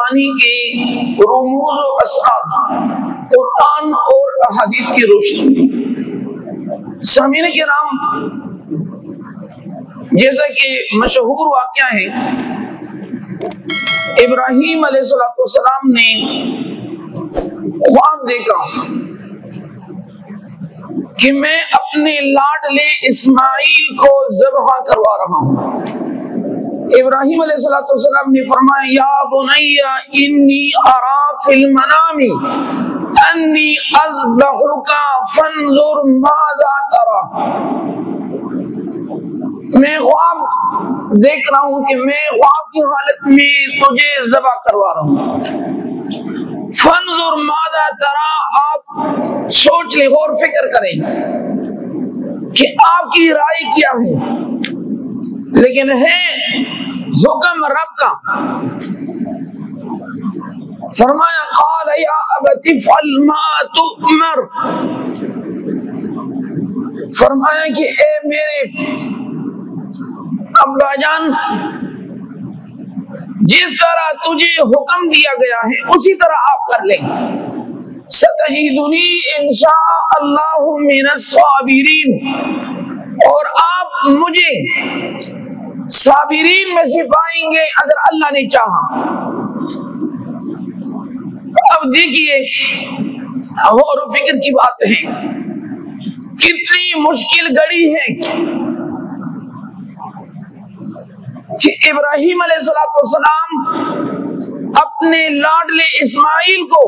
قربانی کے رموز و اسرار قرآن اور احادیث کی روشنی میں۔ سامعین کرام، جیسا کہ مشہور واقعہ ہے، ابراہیم علیہ السلام نے خواب دیکھا کہ میں اپنے لاڈلے اسماعیل کو ذبح کروا رہا ہوں۔ ابراہیم علیہ السلام نے فرمایا یا بنی انی ارا فی المنام انی اذبحک فانظر ماذا تری۔ میں خواب دیکھ رہا ہوں کہ میں خواب کی حالت میں تجھے ذبح کروا رہا ہوں۔ فانظر ماذا تری، آپ سوچ لیں، غور فکر کریں کہ آپ کی رائے کیا ہے، لیکن ہے حکم رب کا۔ فرمایا قال یا ابت افعل ما تؤمر، فرمایا کہ اے میرے ابا جان، جس طرح تجھے حکم دیا گیا ہے اسی طرح آپ کر لیں۔ ستجدنی انشاء اللہ من الصابرین، اور آپ مجھے صابرین میں سے پائیں گے اگر اللہ نے چاہا۔ اب دیکھیے غور و فکر کی بات ہے، کتنی مشکل گھڑی ہے کہ ابراہیم علیہ السلام اپنے لاڈلے اسماعیل کو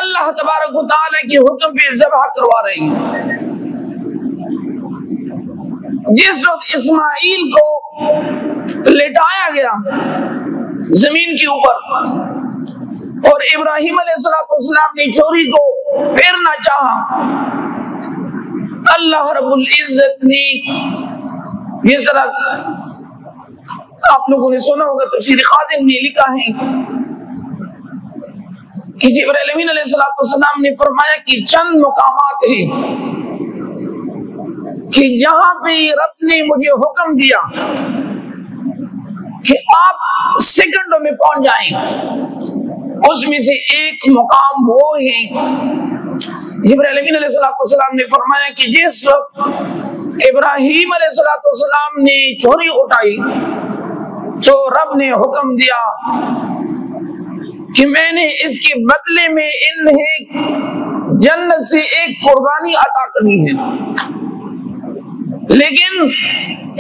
اللہ تبارک و تعالی کے حکم پہ ذبح کروا رہے ہیں۔ جس وقت اسماعیل کو لٹایا گیا زمین کے اوپر اور ابراہیم علیہ السلام نے چھری کو پھیرنا چاہا، اللہ رب العزت نے، جس طرح آپ لوگوں نے سنا ہوگا، تفسیر خازن نے لکھا ہے کہ جبرائیل امین علیہ السلام نے فرمایا کہ چند مقامات ہیں کہ جہاں پہ رب نے مجھے حکم دیا کہ آپ سیکنڈوں میں پہنچ جائیں، اس میں سے ایک مقام وہ ہے جبرائیل امین علیہ السلام نے فرمایا کہ جس وقت ابراہیم علیہ السلام نے چھری اٹھائی تو رب نے حکم دیا کہ میں نے اس کے بدلے میں انہیں جنت سے ایک قربانی عطا کرنی ہے، لیکن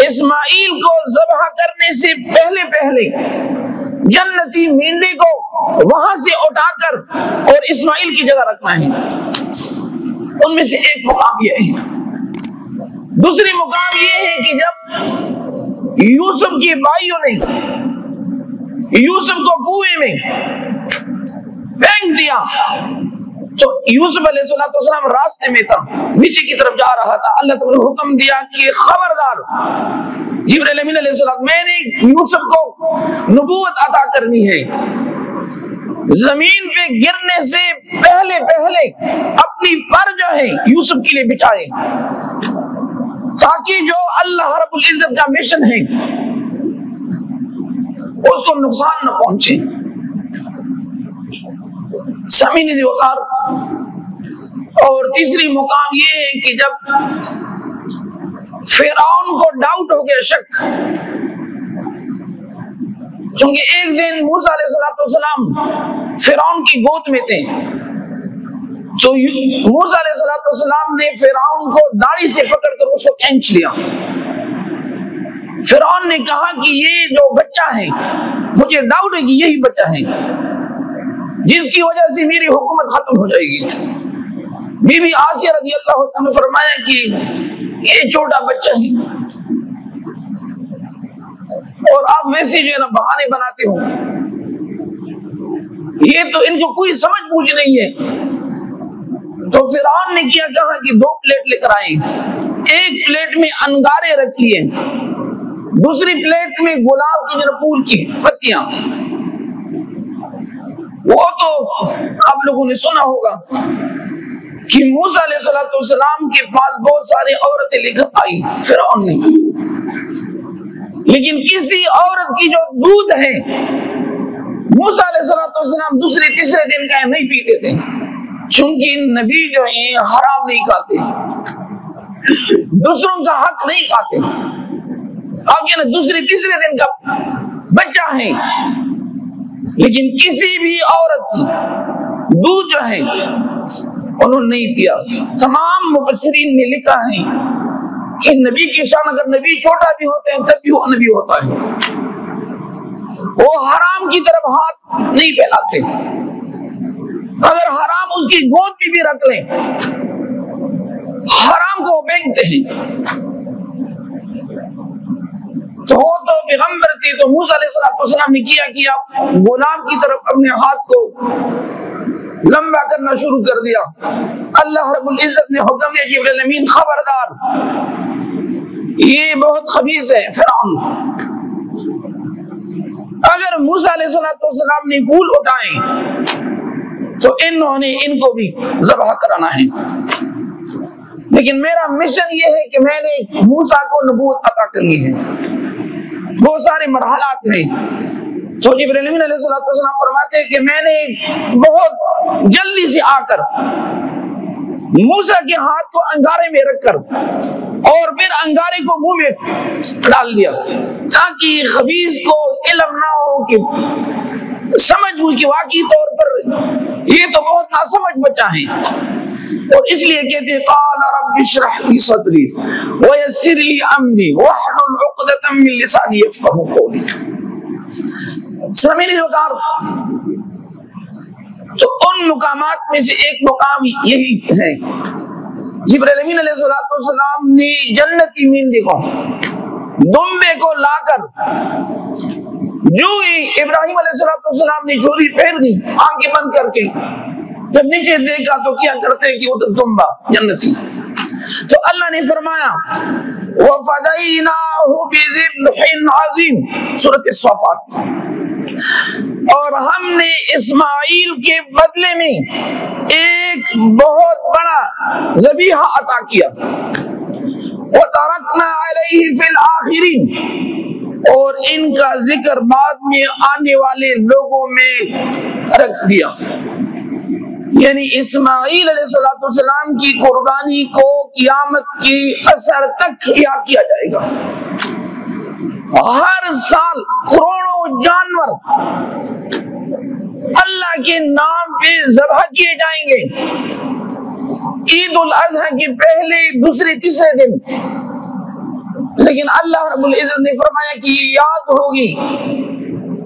اسماعیل کو ذبح کرنے سے پہلے جنتی مینڈے کو وہاں سے اٹھا کر اور اسماعیل کی جگہ رکھنا ہے۔ ان میں سے ایک مقام یہ ہے۔ دوسری مقام یہ ہے کہ جب یوسف کے بھائیوں نے یوسف کو کنویں میں پھینک دیا تو یوسف علیہ السلام راستے میں تھا، نیچے کی طرف جا رہا تھا، اللہ تعالی نے حکم دیا کہ خبردار جبرائیل امین علیہ السلام، میں نے یوسف کو نبوت عطا کرنی ہے، زمین پہ گرنے سے پہلے اپنی پر جو ہے یوسف کے لیے بچھائے، تاکہ جو اللہ رب العزت کا مشن ہے اس کو نقصان نہ پہنچے۔ سامعین وقار، اور تیسری مقام یہ ہے کہ جب فرعون کو ڈاؤٹ ہو گیا، شک، چونکہ ایک دن موسیٰ علیہ السلام فرعون کی گود میں تھے تو موسیٰ علیہ السلام نے فرعون کو داڑھی سے پکڑ کر اس کو کھینچ لیا۔ فرعون نے کہا کہ یہ جو بچہ ہے، مجھے ڈاؤٹ ہے کہ یہی بچہ ہے جس کی وجہ سے میری حکومت ختم ہو جائے گی۔ بی بی آسیہ رضی اللہ عنہ نے فرمایا کہ یہ چھوٹا بچہ ہے اور آپ ویسے جو ہے نا بہانے بناتے ہو، یہ تو ان کو کوئی سمجھ بوجھ نہیں ہے۔ تو فرعون نے کیا، کہا کہ 2 پلیٹ لے کر آئیں، ایک پلیٹ میں انگارے رکھ لیے، دوسری پلیٹ میں گلاب کی پھول کی پتیاں۔ وہ تو آپ لوگوں نے سنا ہوگا کہ موسیٰ علیہ السلام کے پاس بہت سارے عورتیں لے کر آئی فرعون نے، لیکن کسی عورت کی جو دودھ ہے موسیٰ علیہ السلام دوسرے تیسرے دن کا نہیں پیتے تھے، چونکہ نبی جو ہیں حرام نہیں کھاتے، دوسروں کا حق نہیں کھاتے۔ اب یہ دوسرے تیسرے دن کا بچہ ہے، لیکن کسی بھی عورت کی دودھ جو ہے انہوں نے نہیں پیا۔ تمام مفسرین نے لکھا ہے کہ نبی کی شان، اگر نبی چھوٹا بھی ہوتے ہیں تب بھی وہ نبی ہوتا ہے، وہ حرام کی طرف ہاتھ نہیں پھیلاتے، اگر حرام اس کی گود میں بھی رکھ لیں حرام کو وہ پھینکتے ہیں۔ تو وہ تو پیغمبر تھے، تو موسیٰ علیہ السلام نے کیا غلام کی طرف اپنے ہاتھ کو لمبا کرنا شروع کر دیا۔ اللہ رب العزت نے حکم دیا جبرائیل امین خبردار، یہ بہت خبیث ہے فرعون، اگر موسیٰ علیہ السلام نے پھول اٹھائیں تو انہوں نے ان کو بھی ذبح کرانا ہے، لیکن میرا مشن یہ ہے کہ میں نے موسیٰ کو نبوت عطا کرنی ہے۔ بہت سارے مرحلات ہیں، تو جبرائیل امین علیہ السلام فرماتے ہیں کہ میں نے بہت جلدی سے آ کر موسیٰ کے ہاتھ کو انگارے میں رکھ کر اور پھر انگارے کو منہ میں ڈال دیا، تاکہ خبیث کو علم نہ ہو کہ سمجھ ہوئی کہ واقعی طور پر یہ تو بہت ناسمجھ بچہ ہے، اور اس لیے کہتے ہیں قال رب اشرح لی صدری ویسر لی امری واحلل عقدۃ من لسانی یفقهوا قولی۔ سامعین وقار، تو ان مقامات میں سے ایک مقام یہی ہے، جبرائیل امین علیہ السلام نے جنتی مینڈے کو دمبے کو لا کر جو ہی ابراہیم علیہ السلام نے چوری پہن دی آنکھیں بند کر کے، جب نیچے دیکھا تو کیا کرتے کہ وہ دمبا جنتی، تو اللہ نے فرمایا وَفَدَيْنَاهُ بِذِبْحٍ عَظِيمٍ سورۃ الصافات، اور ہم نے اسماعیل کے بدلے میں ایک بہت بڑا ذبیحہ عطا کیا، وَتَرَكْنَا عَلَيْهِ فِي الْآخِرِينَ، اور ان کا ذکر بعد میں آنے والے لوگوں میں رکھ دیا۔ یعنی اسماعیل علیہ السلام کی قربانی کو قیامت کی اثر تک یاد کیا جائے گا۔ ہر سال کروڑوں جانور اللہ کے نام پہ ذبح کیے جائیں گے، عید الاضحیٰ کے پہلے دوسرے تیسرے دن، لیکن اللہ رب العزت نے فرمایا کہ یہ یاد ہوگی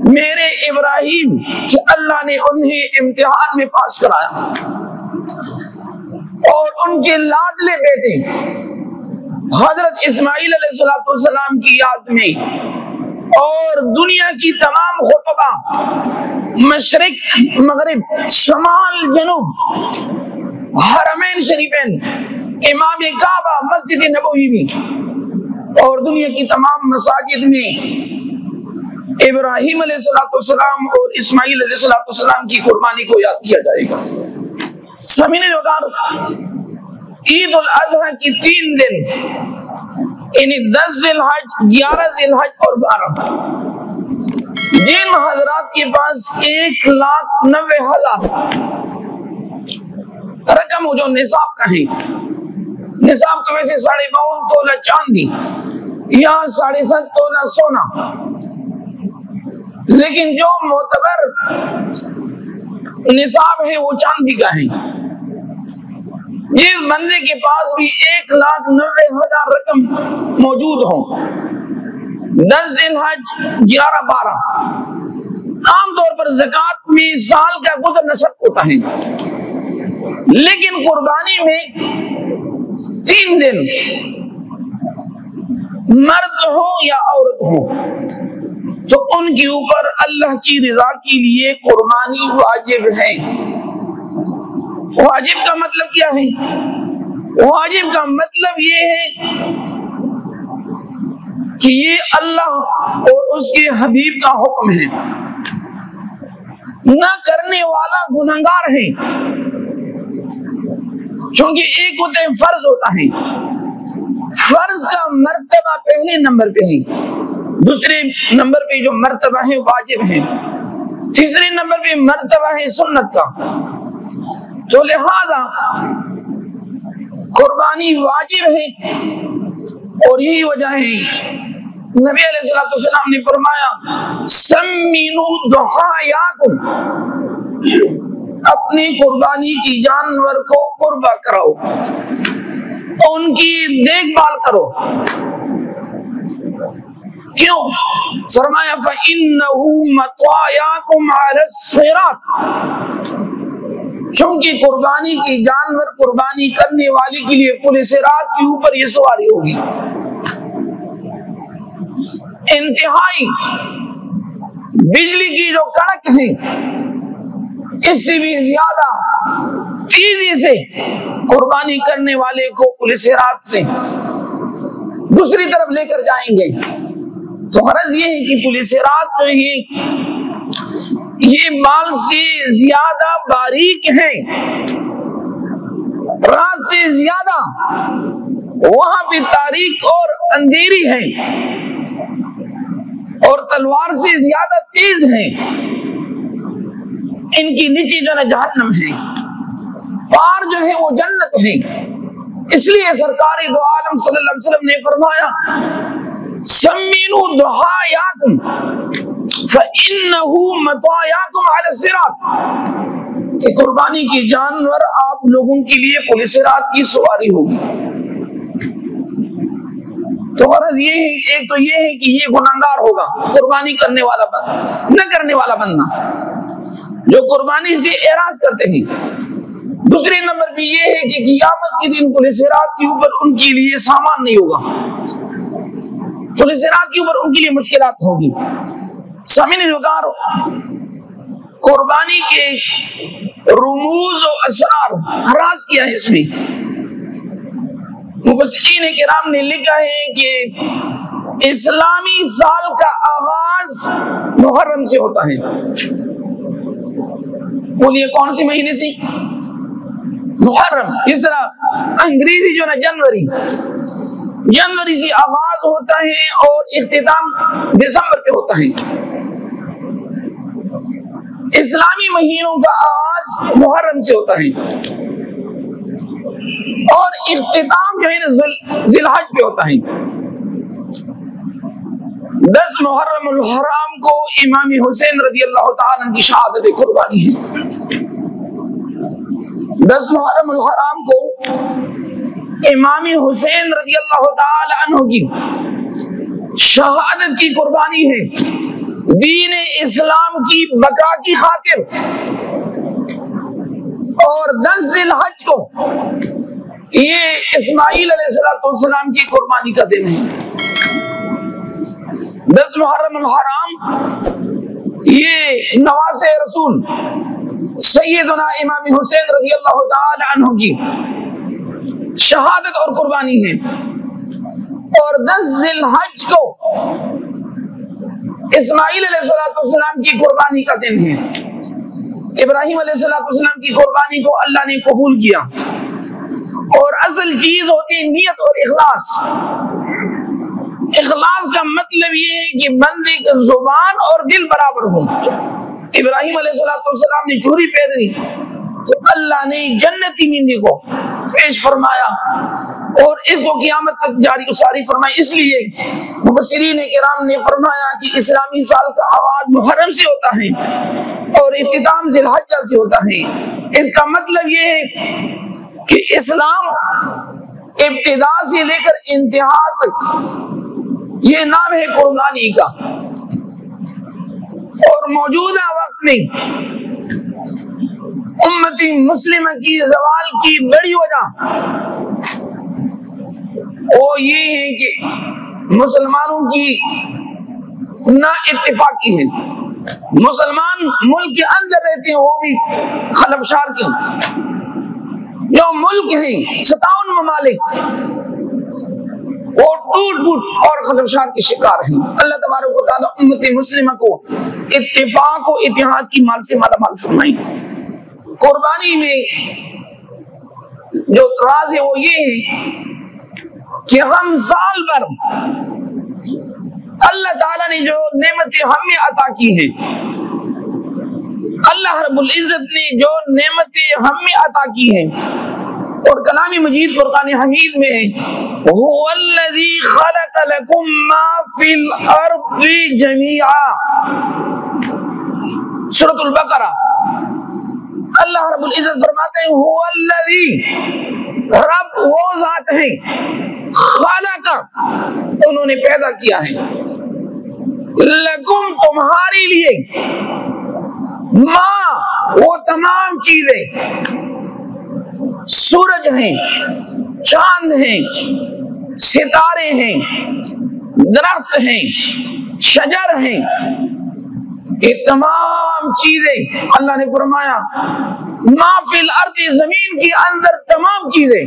میرے ابراہیم کہ اللہ نے انہیں امتحان میں پاس کرایا، اور ان کے لاڈلے بیٹے حضرت اسماعیل علیہ السلام کی یاد میں، اور دنیا کی تمام خطبہ مشرق مغرب شمال جنوب حرمین شریفین امام کعبہ مسجد نبوی میں اور دنیا کی تمام مساجد میں ابراہیم علیہ السلام اور اسماعیل علیہ السلام کی قربانی کو یاد کیا جائے گا۔ سامعین وقار، عید الاضحیٰ کی 3 دن یعنی 10 ذی الحج، 11 ذی الحج اور 12، جن حضرات کے پاس 1,90,000 رقم جو نصاب کا ہے، نصاب تو ویسے 52 تولہ چاندی یا 7.5 تولہ سونا، لیکن جو معتبر نصاب ہے وہ چاندی کا ہے۔ جس بندے کے پاس بھی 1,90,000 رقم موجود ہو، 10 ذی الحج 11-12، عام طور پر زکوٰۃ میں سال کا گزر نشق ہوتا ہے، لیکن قربانی میں 3 دن مرد ہو یا عورت ہو تو ان کے اوپر اللہ کی رضا کے لیے قربانی واجب ہے۔ واجب کا مطلب کیا ہے؟ واجب کا مطلب یہ ہے کہ یہ اللہ اور اس کے حبیب کا حکم ہے، نہ کرنے والا گنہگار ہے، چونکہ ایک ہوتا ہے فرض ہوتا ہے، فرض کا مرتبہ پہلے نمبر پہ ہے، دوسرے نمبر پہ جو مرتبہ ہے واجب ہے۔ تیسرے نمبر پہ مرتبہ ہے سنت کا، تو لہذا قربانی واجب ہے، اور یہی وجہ ہے نبی علیہ الصلوۃ والسلام نے فرمایا سمینوا ضحایاکم، اپنی قربانی کی جانور کو قربا کراؤ، ان کی دیکھ بھال کرو۔ کیوں؟ فرمایا فَإِنَّهُ مَطْوَایَاكُمْ عَلَى الصِّرَاطِ، چونکہ قربانی کی جانور قربانی کرنے والے کے لیے پل صراط کے اوپر یہ سواری ہوگی۔ انتہائی بجلی کی جو کڑک ہے، اس سے بھی زیادہ تیزی سے قربانی کرنے والے کو پل صراط سے دوسری طرف لے کر جائیں گے۔ تو غرض یہ ہے کہ پل صراط جو ہے یہ بال سے زیادہ باریک ہے، رات سے زیادہ وہاں پہ تاریک اور اندھیری ہے، اور تلوار سے زیادہ تیز ہے۔ ان کی نیچے جو ہے جہنم ہے، پار جو ہے وہ جنت ہے۔ اس لیے سرکار دو عالم صلی اللہ علیہ وسلم نے فرمایا سمینوا ضحایاکم فإنه مطوایاکم علی الصراط، کہ قربانی کی جانور آپ لوگوں کے لیے پل صراط کی سواری ہوگی۔ تو غرض یہ ہے، ایک تو یہ ہے کہ یہ گناہگار ہوگا قربانی کرنے والا نہ کرنے والا بندہ جو قربانی سے اعراض کرتے ہیں۔ دوسرے نمبر پہ یہ ہے کہ قیامت کے دن پل صراط کے اوپر ان کے لیے سامان نہیں ہوگا، پل صراط کے اوپر ان کے لیے مشکلات ہوگی۔ سامعین وقار، قربانی کے رموز و اسرار ہراس کیا ہے اس میں۔ مفسرین کرام نے لکھا ہے کہ اسلامی سال کا آغاز محرم سے ہوتا ہے۔ بولیے کون سی مہینے سے؟ محرم۔ اس طرح انگریزی جو نا جنوری سے آغاز ہوتا ہے اور اختتام دسمبر پہ ہوتا ہے۔ اسلامی مہینوں کا آغاز محرم سے ہوتا ہے اور اختتام جو ہے ذی الحج پہ ہوتا ہے۔ 10 محرم الحرام کو امام حسین رضی اللہ تعالیٰ عنہ کی شہادت قربانی ہے۔ 10 محرم الحرام کو امام حسین رضی اللہ تعالیٰ عنہ کی شہادت کی قربانی ہے، دین اسلام کی بقا کی خاطر۔ اور 10 ذی الحج کو یہ اسماعیل علیہ السلام کی قربانی کا دن ہے۔ 10 محرم الحرام یہ نواسے رسول سیدنا امام حسین رضی اللہ تعالی عنہ کی شہادت اور قربانی ہے۔ اور 10 ذی الحج کو اسماعیل علیہ السلام کی قربانی کا دن ہے۔ ابراہیم علیہ السلام کی قربانی کو اللہ نے قبول کیا، اور اصل چیز ہوتی ہے نیت اور اخلاص۔ اخلاص کا مطلب یہ ہے کہ بندے کا زبان اور دل برابر ہو۔ ابراہیم علیہ السلام نے چوری پہنی تو اللہ نے جنتی مینڈی کو پیش فرمایا اور اس کو قیامت تک جاری ساری فرمائی۔ اس لیے مفسرین کرام نے فرمایا کہ اسلامی سال کا آغاز محرم سے ہوتا ہے اور اختتام ذی الحجہ سے ہوتا ہے۔ اس کا مطلب یہ ہے کہ اسلام ابتدا سے لے کر انتہا تک یہ نام ہے قربانی کا۔ اور موجودہ وقت میں امتی مسلمہ کی زوال کی بڑی وجہ وہ یہ ہے کہ مسلمانوں کی نا اتفاقی ہے۔ مسلمان ملک کے اندر رہتے ہیں، وہ بھی خلفشار کے جو ملک ہیں 57 ممالک وہ ٹوٹ پھوٹ اور خلفشار کے شکار ہیں۔ اللہ تبارک و تعالی امت مسلمہ کو اتفاق و اتحاد کی مال سے مالا مال فرمائے۔ قربانی میں جو راز ہے وہ یہ ہے کہ ہم سال بھر اللہ تعالیٰ نے جو نعمتیں ہمیں عطا کی ہیں اللہ رب العزت نے جو نعمتیں ہمیں عطا کی ہیں، اور کلام مجید فرقان حمید میں هو الذی خلق لکم ما فی الارض جمیعا، سورۃ البقرہ، اللہ رب العزت فرماتے ہیں هو الذی، رب وہ ذات ہے، خلق، انہوں نے پیدا کیا ہے، لکم تمہارے لیے، ما وہ تمام چیزیں، سورج ہیں، چاند ہیں، ستارے ہیں، درخت ہیں، شجر ہیں، یہ تمام چیزیں اللہ نے فرمایا ما فی الارض، زمین کے اندر تمام چیزیں،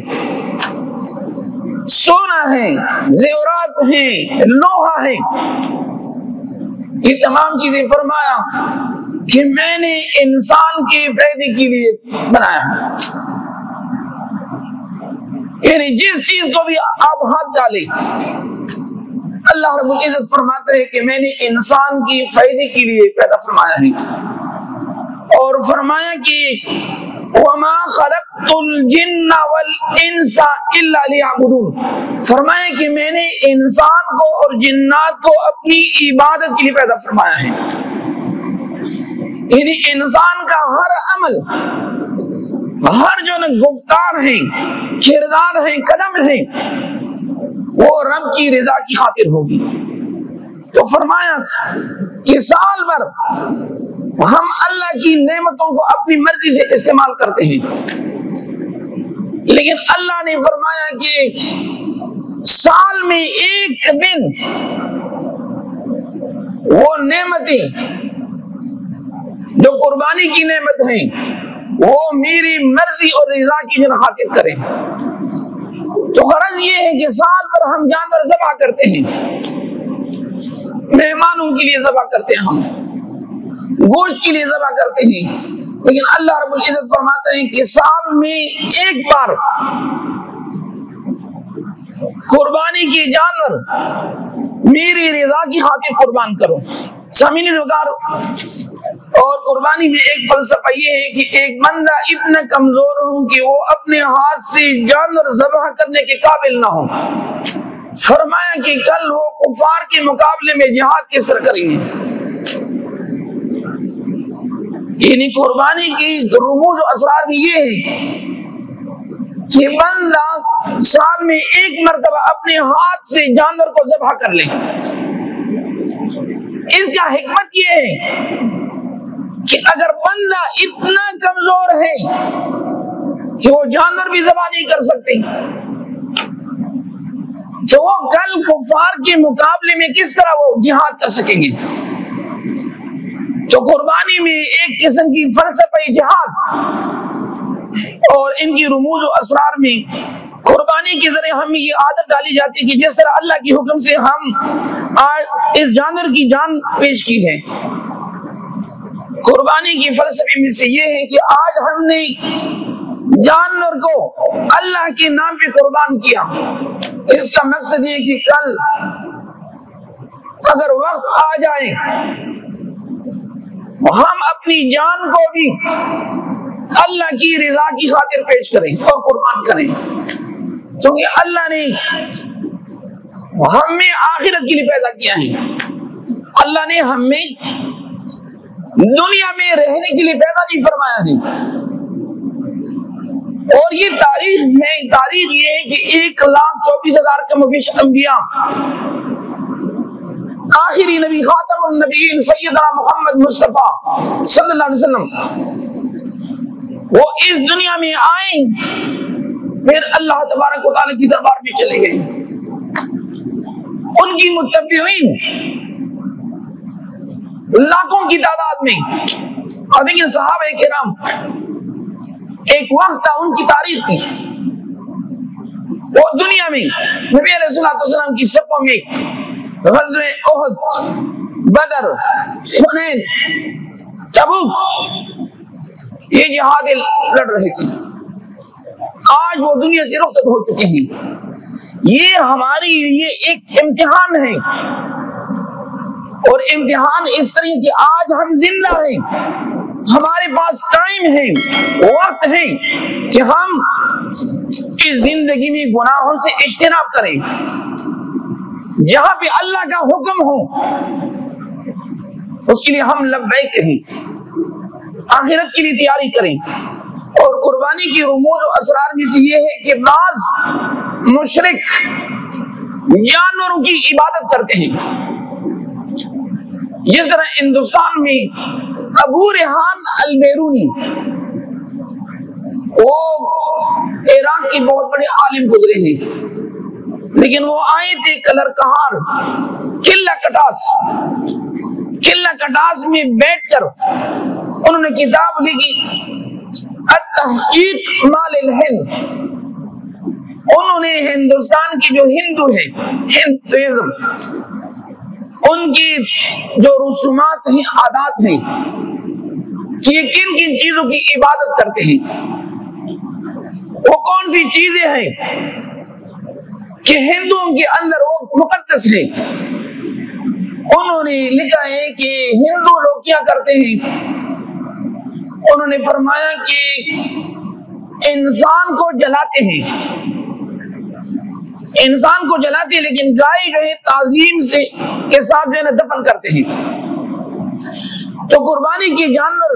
سونا ہے، زیورات ہیں، لوہا ہے، یہ تمام چیزیں فرمایا کہ میں نے انسان کے فائدے کے لیے بنایا ہے۔ یعنی جس چیز کو بھی آپ ہاتھ ڈالیں، اللہ رب العزت فرماتے ہیں کہ میں نے انسان کی فائدے کے لیے پیدا فرمایا ہے، اور فرمایا کہ وما خلقت الجن والانس الا ليعبدون، فرمایا کہ میں نے انسان کو اور جنات کو اپنی عبادت کے لیے پیدا فرمایا ہے۔ یعنی انسان کا ہر عمل، ہر جو گفتار ہیں، کردار ہیں، قدم ہیں، وہ رب کی رضا کی خاطر ہوگی۔ تو فرمایا کہ سال بھر ہم اللہ کی نعمتوں کو اپنی مرضی سے استعمال کرتے ہیں، لیکن اللہ نے فرمایا کہ سال میں ایک دن وہ نعمتیں جو قربانی کی نعمت ہیں وہ میری مرضی اور رضا کی خاطر کریں۔ تو غرض یہ ہے کہ سال پر ہم جانور ذبح کرتے ہیں، مہمانوں کے لیے ذبح کرتے ہیں، ہم گوشت کے لیے ذبح کرتے ہیں، لیکن اللہ رب العزت فرماتے ہیں کہ سال میں ایک بار قربانی کے جانور میری رضا کی خاطر قربان کرو۔ سامعین وقار، اور قربانی میں ایک فلسفہ یہ ہے کہ ایک بندہ اتنا کمزور ہو کہ وہ اپنے ہاتھ سے جانور ذبح کرنے کے قابل نہ ہو۔ فرمایا کہ کل وہ کفار کے مقابلے میں جہاد کس طرح کریں گے۔ یعنی قربانی کی رموز و اسرار بھی یہ ہے کہ بندہ سال میں ایک مرتبہ اپنے ہاتھ سے جانور کو ذبح کر لے۔ اس کا حکمت یہ ہے کہ اگر بندہ اتنا کمزور ہے کہ وہ جانور بھی ذبح نہیں کر سکتے، تو وہ کل کفار کے مقابلے میں کس طرح وہ جہاد کر سکیں گے۔ تو قربانی میں ایک قسم کی فلسفہ جہاد اور ان کی رموز و اسرار میں قربانی کے ذریعے ہمیں یہ عادت ڈالی جاتی ہے کہ جس طرح اللہ کے حکم سے ہم آج اس جانور کی جان پیش کی ہے، قربانی کی فلسفے میں سے یہ ہے کہ آج ہم نے جانور کو اللہ کے نام پہ قربان کیا۔ اس کا مقصد یہ کہ کل اگر وقت آ جائے ہم اپنی جان کو بھی اللہ کی رضا کی خاطر پیش کریں اور قربان کریں، کیونکہ اللہ نے ہمیں آخرت کے لیے پیدا کیا ہے۔ اللہ نے ہمیں دنیا میں رہنے کے لیے پیدا نہیں فرمایا ہے۔ اور یہ تاریخ یہ ہے کہ 1,24,000 کم و بیش انبیاء، آخری نبی خاتم النبیین سیدنا محمد مصطفیٰ صلی اللہ علیہ وسلم، وہ اس دنیا میں آئے، پھر اللہ تبارک و تعالیٰ کی دربار میں چلے گئے۔ ان کی متبعین لاکھوں کی تعداد میں، اور دیکھیں صحابہ کرام، ایک وقت تھا ان کی تاریخ کی، وہ دنیا میں نبی علیہ الصلوۃ والسلام کی صفوں میں غزوہ احد، بدر، حنین، تبوک، یہ جہاد لڑ رہے تھے۔ آج وہ دنیا سے رخصت ہو چکے ہیں۔ یہ ہماری لیے ایک امتحان ہے، اور امتحان اس طرح کہ آج ہم زندہ ہیں، ہمارے ہمارے پاس ٹائم ہے، وقت ہے کہ ہم اس زندگی میں گناہوں سے اجتناب کریں، جہاں پہ اللہ کا حکم ہو اس کے لیے ہم لبیک کہیں، آخرت کے لیے تیاری کریں۔ اور قربانی کی رموز و اسرار میں سے یہ ہے کہ بعض مشرک جانوروں کی عبادت کرتے ہیں، جس طرح ہندوستان میں ابو ریحان البیرونی، وہ عراق کے بہت بڑے عالم گزرے ہیں، لیکن وہ آئے تھے کلر کہار قلعہ کٹاس میں بیٹھ کر انہوں نے کتاب لکھی التحقیق مال الہند۔ انہوں نے ہندوستان کی جو ہندو ہے، ہندوازم، ان کی جو رسومات ہیں، عادات ہیں، کہ یہ کن کن چیزوں کی عبادت کرتے ہیں، وہ کون سی چیزیں ہیں کہ ہندوؤں کے اندر وہ مقدس ہے۔ انہوں نے لکھا ہے کہ ہندو لوگ کیا کرتے ہیں، انہوں نے فرمایا کہ انسان کو جلاتے ہیں، لیکن گائے جو ہے تعظیم سے کے ساتھ جو ہے نا دفن کرتے ہیں۔ تو قربانی کے جانور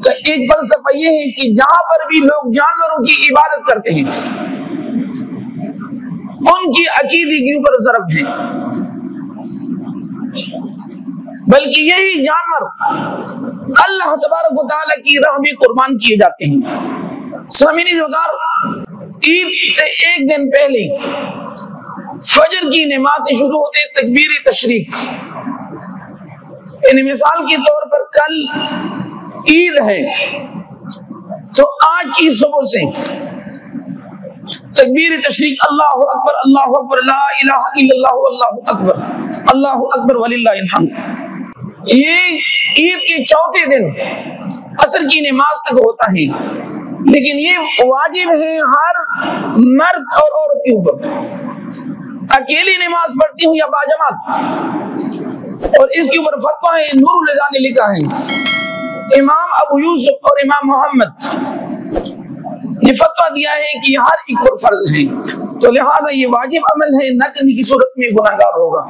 کا ایک فلسفہ یہ ہے کہ جہاں پر بھی لوگ جانوروں کی عبادت کرتے ہیں ان کی عقیدے کے اوپر ضرب ہے، بلکہ یہی جانور اللہ تبارک و تعالیٰ کی راہ میں قربان کیے جاتے ہیں۔ سامعین وقار، عید سے ایک دن پہلے فجر کی نماز سے شروع ہوتے تکبیر تشریق، یعنی مثال کے طور پر کل عید ہے تو آج کی صبح سے تکبیر تشریق اللہ اکبر لا الہ الا اللہ اللہ اکبر وللہ الحمد، یہ عید کے چوتھے دن عصر کی نماز تک ہوتا ہے، لیکن یہ واجب ہے ہر مرد اور عورت کے اوپر، اکیلی نماز پڑھتی ہوں یا باجماعت۔ اور اس کے اوپر فتویٰ ہے، نور الہدی نے لکھا ہے، امام ابو یوسف اور امام محمد یہ فتویٰ دیا ہے کہ یہ ہر ایک پر فرض ہے، تو لہذا یہ واجب عمل ہے، نہ کرنے کی صورت میں گناہگار ہوگا۔